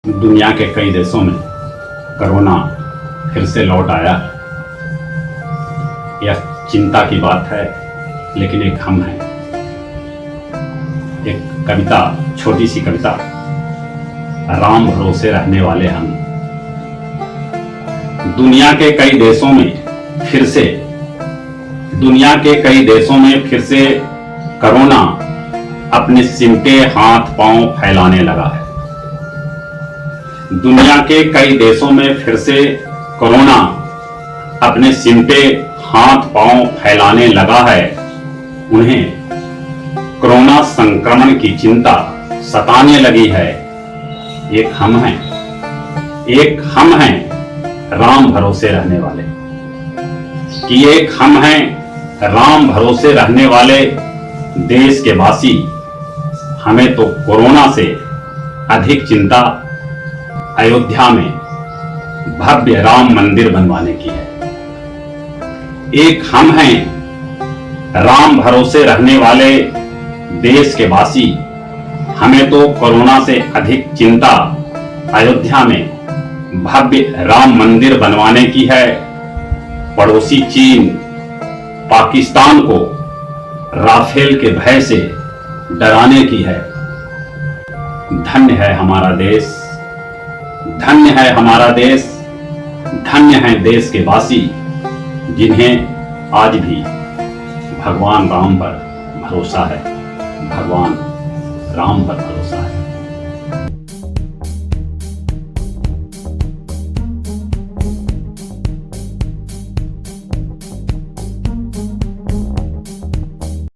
दुनिया के कई देशों में कोरोना फिर से लौट आया। यह चिंता की बात है, लेकिन एक हम हैं। एक कविता, छोटी सी कविता, राम भरोसे रहने वाले हम। दुनिया के कई देशों में फिर से कोरोना अपने सिमटे हाथ पांव फैलाने लगा है। दुनिया के कई देशों में फिर से कोरोना अपने सिमटे हाथ पांव फैलाने लगा है। उन्हें कोरोना संक्रमण की चिंता सताने लगी है। एक हम हैं राम भरोसे रहने वाले, कि एक हम हैं राम भरोसे रहने वाले देश के वासी। हमें तो कोरोना से अधिक चिंता अयोध्या में भव्य राम मंदिर बनवाने की है। एक हम हैं राम भरोसे रहने वाले देश के वासी। हमें तो कोरोना से अधिक चिंता अयोध्या में भव्य राम मंदिर बनवाने की है। पड़ोसी चीन, पाकिस्तान को राफेल के भय से डराने की है। धन्य है हमारा देश, धन्य है हमारा देश, धन्य है देश के वासी, जिन्हें आज भी भगवान राम पर भरोसा है। भगवान राम पर भरोसा है।